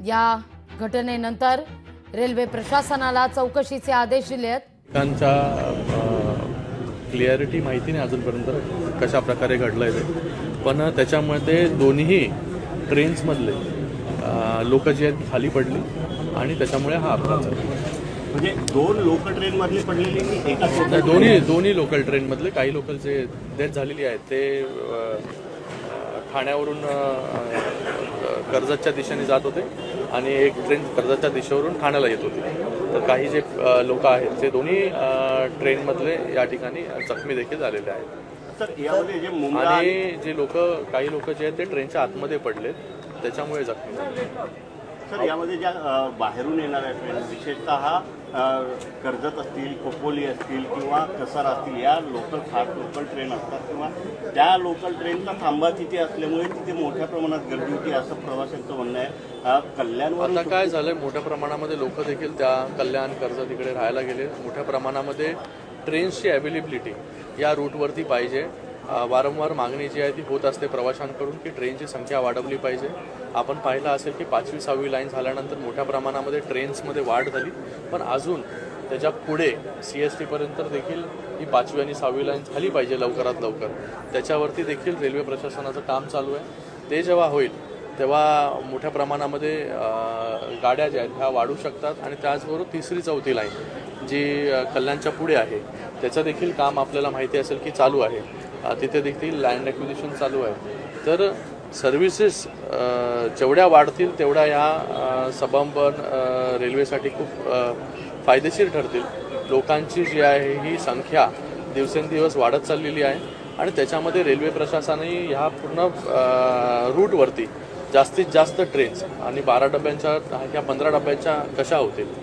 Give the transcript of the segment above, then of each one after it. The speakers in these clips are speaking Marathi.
या घटनेनंतर रेल्वे प्रशासनाला चौकशीचे आदेश दिले आहेत। त्यांचा क्लिअरिटी माहिती नाही अजूनपर्यंत कशा प्रकारे घडलं आहे ते, पण त्याच्यामध्ये दोन्ही ट्रेन्समधले लोक जे आहेत खाली पडली आणि त्याच्यामुळे हा अपघात झाला। म्हणजे दोन लोकल ट्रेनमधले पडलेले की एका दोन्ही लोकल ट्रेनमधले काही लोकल जे डेथ झालेली आहेत ते ठाण्यावरून कर्जतच्या दिशेने जात होते आणि एक ट्रेन कर्जतच्या दिशेवरून ठाण्याला येत होती। तर काही जे लोक आहेत ते दोन्ही ट्रेनमधले या ठिकाणी जखमी देखील झालेले आहेत। तर यामध्ये जे आणि जे काही लोक जे आहेत ते ट्रेनच्या आतमध्ये पडलेत त्याच्यामुळे जखमी झाले। सर यामध्ये ज्या बाहेरून येणाऱ्या ट्रेन विशेषतः कर्जत असतील, खोपोली असतील किंवा कसारा असतील, या खास लोकल ट्रेन असतात किंवा त्या लोकल ट्रेनचा थांबा तिथे असल्यामुळे तिथे मोठ्या प्रमाणात गर्दी होती असं प्रवाशांचं म्हणणं आहे। कल्याणवर आता काय झालंय, मोठ्या प्रमाणामध्ये लोक देखील त्या कल्याण कर्जत तिकडे राहायला गेले। मोठ्या प्रमाणामध्ये ट्रेन्सची अवेलेबिलिटी या रूटवरती पाहिजे। वारंवार मागणी जी आहे ती होत असते प्रवाशांकडून की ट्रेनची संख्या वाढवली पाहिजे। आपण पाहिलं असेल की 5वी 6वी लाईन झाल्यानंतर मोठ्या प्रमाणामध्ये ट्रेन्समध्ये वाढ झाली, पण अजून त्याच्या पुढे CST पर्यंत देखील ही 5वी आणि 6वी लाईन झाली पाहिजे लवकरात लवकर। त्याच्यावरती देखील रेल्वे प्रशासनाचं काम चालू आहे। ते जेव्हा होईल तेव्हा मोठ्या प्रमाणामध्ये गाड्या ज्या आहेत ह्या वाढू शकतात आणि त्याचबरोबर 3री 4थी लाईन जी कल्याणच्या पुढे आहे त्याचं देखील काम आपल्याला माहिती असेल की चालू आहे। तिथे देखील लँड ॲक्विजिशन चालू आहे। तर सर्व्हिसेस जेवढ्या वाढतील तेवढ्या या सबअर्बन रेल्वेसाठी खूप फायदेशीर ठरतील। लोकांची जी आहे ही संख्या दिवसेंदिवस वाढत चाललेली आहे आणि त्याच्यामध्ये रेल्वे प्रशासनाने ह्या पूर्ण रूटवरती जास्तीत जास्त ट्रेन्स आणि 12 डब्यांच्या ह्या 15 डब्यांच्या कशा होतील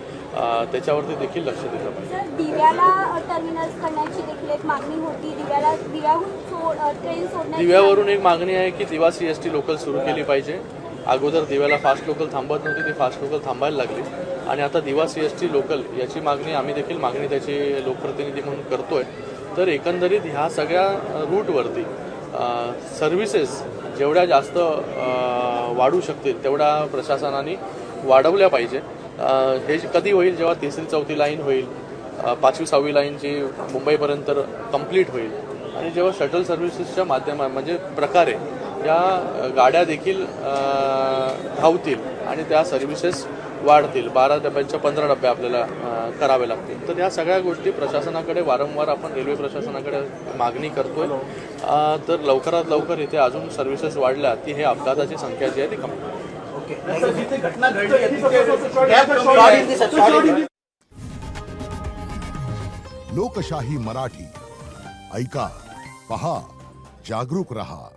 त्याच्यावरती देखील लक्ष दिलं पाहिजे। दिव्याला टर्मिनल्स करण्याची देखील एक मागणी होती। दिव्याहून ट्रेन सोडण्याची दिव्यावरून एक मागणी आहे की दिवा CST लोकल सुरू केली पाहिजे। अगोदर दिव्याला फास्ट लोकल थांबत नव्हती, ती फास्ट लोकल थांबायला लागली आणि आता दिवा CST लोकल याची मागणी आम्ही देखील त्याची लोकप्रतिनिधी म्हणून करतोय। तर एकंदरीत ह्या सगळ्या रूटवरती सर्व्हिसेस जेवढ्या जास्त वाढू शकतील तेवढ्या प्रशासनाने वाढवल्या पाहिजे। हे कधी होईल जेव्हा 3री 4थी लाईन होईल, 5वी 6वी लाईन जी मुंबईपर्यंत कंप्लीट होईल आणि जेव्हा शटल सर्व्हिसेसच्या म्हणजे प्रकारे या गाड्या देखील धावतील आणि त्या सर्व्हिसेस वाढतील। 12 डब्यांच्या 15 डब्या आपल्याला करावे लागतील। तर या सगळ्या गोष्टी प्रशासनाकडे वारंवार आपण रेल्वे प्रशासनाकडे मागणी करतोय। तर लवकरात लवकर इथे अजून सर्व्हिसेस वाढल्या की हे अपघाताची संख्या जी आहे ती कमी होईल। लोकशाही मराठी ऐका, पहा, जागरूक रहा।